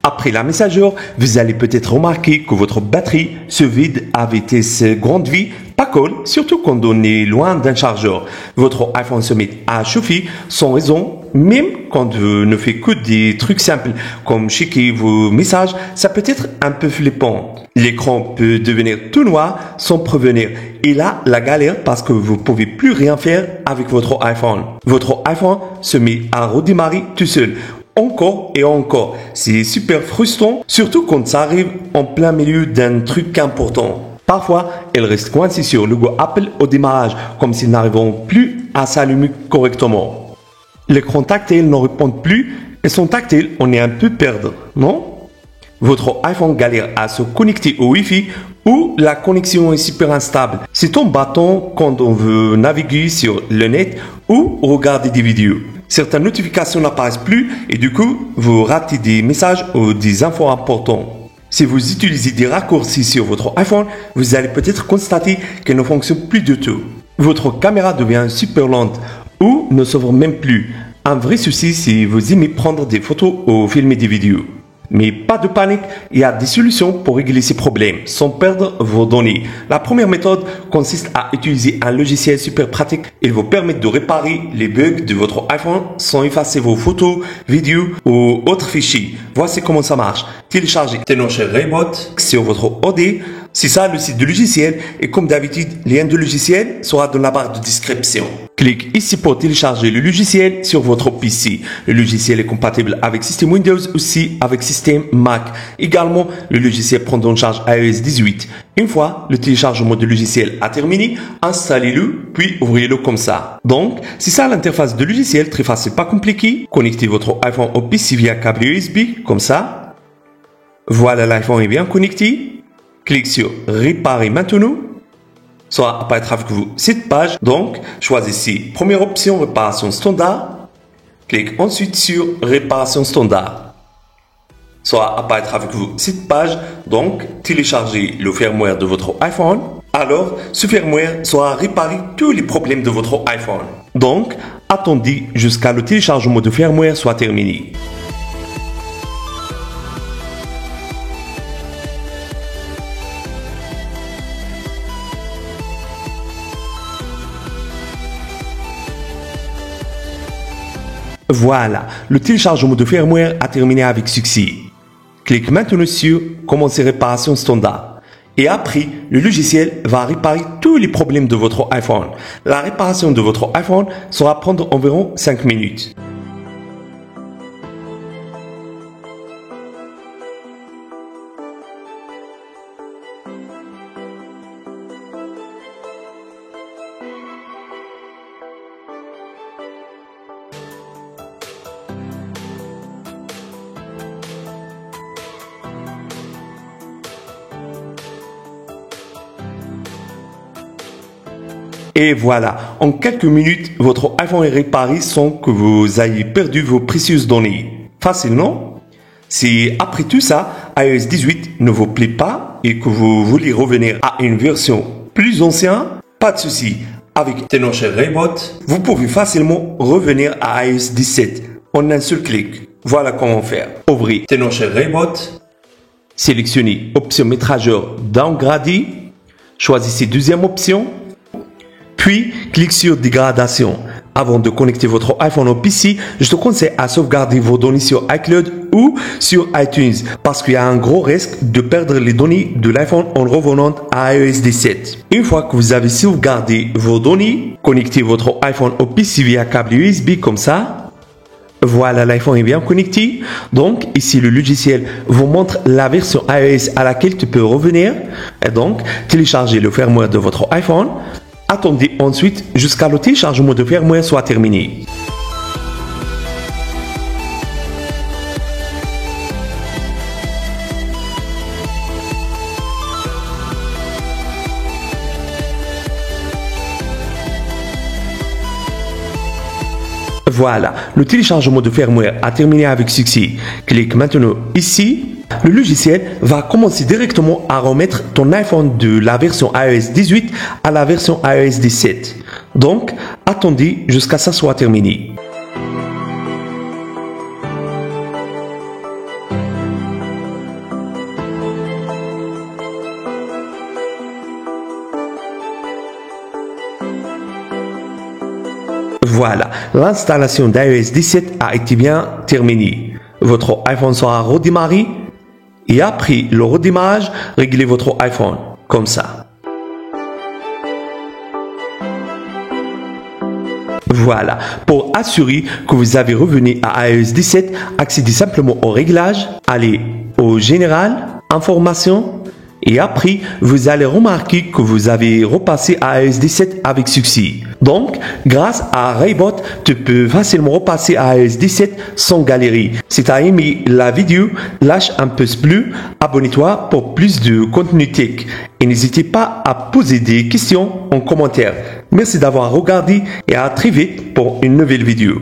Après la mise à jour, vous allez peut-être remarquer que votre batterie se vide à vitesse grande vie, pas cool, surtout quand on est loin d'un chargeur. Votre iPhone se met à chauffer sans raison, même quand vous ne faites que des trucs simples comme checker vos messages, ça peut être un peu flippant. L'écran peut devenir tout noir sans prévenir. Et là, la galère parce que vous pouvez plus rien faire avec votre iPhone. Votre iPhone se met à redémarrer tout seul. Encore et encore. C'est super frustrant, surtout quand ça arrive en plein milieu d'un truc important. Parfois, elle reste coincée sur le logo Apple au démarrage, comme s'ils n'arriveront plus à s'allumer correctement. L'écran tactile ne répond plus, et son tactile, on est un peu perdu, non? Votre iPhone galère à se connecter au Wi-Fi ou la connexion est super instable. C'est embêtant quand on veut naviguer sur le net ou regarder des vidéos. Certaines notifications n'apparaissent plus et du coup, vous ratez des messages ou des infos importants. Si vous utilisez des raccourcis sur votre iPhone, vous allez peut-être constater qu'elle ne fonctionne plus du tout. Votre caméra devient super lente ou ne s'ouvre même plus. Un vrai souci si vous aimez prendre des photos ou filmer des vidéos. Mais pas de panique, il y a des solutions pour régler ces problèmes sans perdre vos données. La première méthode consiste à utiliser un logiciel super pratique. Il vous permet de réparer les bugs de votre iPhone sans effacer vos photos, vidéos ou autres fichiers. Voici comment ça marche. Téléchargez Tenosher Raybot sur votre OD. C'est ça le site du logiciel et comme d'habitude, le lien du logiciel sera dans la barre de description. Cliquez ici pour télécharger le logiciel sur votre PC. Le logiciel est compatible avec système Windows aussi avec système Mac. Également, le logiciel prend en charge iOS 18. Une fois le téléchargement du logiciel a terminé, installez-le puis ouvrez-le comme ça. Donc, c'est ça l'interface du logiciel, très facile, pas compliqué. Connectez votre iPhone au PC via câble USB comme ça. Voilà, l'iPhone est bien connecté. Cliquez sur Réparer maintenant. Ça va apparaître avec vous cette page. Donc, choisissez première option Réparation standard. Cliquez ensuite sur Réparation standard. Ça va apparaître avec vous cette page. Donc, téléchargez le firmware de votre iPhone. Alors, ce firmware sera réparer tous les problèmes de votre iPhone. Donc, attendez jusqu'à le téléchargement de firmware soit terminé. Voilà, le téléchargement de firmware a terminé avec succès. Cliquez maintenant sur Commencer réparation standard. Et après, le logiciel va réparer tous les problèmes de votre iPhone. La réparation de votre iPhone sera prendre environ 5 minutes. Et voilà, en quelques minutes, votre iPhone est réparé sans que vous ayez perdu vos précieuses données. Facile, non? Si après tout ça, iOS 18 ne vous plaît pas et que vous voulez revenir à une version plus ancienne, pas de souci. Avec Tenosher Raybot, vous pouvez facilement revenir à iOS 17 en un seul clic. Voilà comment faire. Ouvrez Tenosher Raybot, sélectionnez option mettre à jour downgradé, choisissez deuxième option. Puis, clique sur Dégradation. Avant de connecter votre iPhone au PC, je te conseille à sauvegarder vos données sur iCloud ou sur iTunes parce qu'il y a un gros risque de perdre les données de l'iPhone en revenant à iOS 17. Une fois que vous avez sauvegardé vos données, connectez votre iPhone au PC via câble USB comme ça. Voilà, l'iPhone est bien connecté. Donc, ici, le logiciel vous montre la version iOS à laquelle tu peux revenir. Et donc, téléchargez le firmware de votre iPhone. Attendez ensuite jusqu'à le téléchargement de firmware soit terminé. Voilà, le téléchargement de firmware a terminé avec succès. Clique maintenant ici. Le logiciel va commencer directement à remettre ton iPhone de la version iOS 18 à la version iOS 17. Donc, attendez jusqu'à ce que ça soit terminé. Voilà, l'installation d'iOS 17 a été bien terminée. Votre iPhone sera redémarré et après le redémarrage, réglez votre iPhone comme ça. Voilà, pour assurer que vous avez revenu à iOS 17, accédez simplement au réglage, allez au Général, Informations, et après, vous allez remarquer que vous avez repassé à iOS 17 avec succès. Donc, grâce à Raybot, tu peux facilement repasser à iOS 17 sans galérer. Si tu as aimé la vidéo, lâche un pouce bleu, abonne-toi pour plus de contenu tech. Et n'hésitez pas à poser des questions en commentaire. Merci d'avoir regardé et à très vite pour une nouvelle vidéo.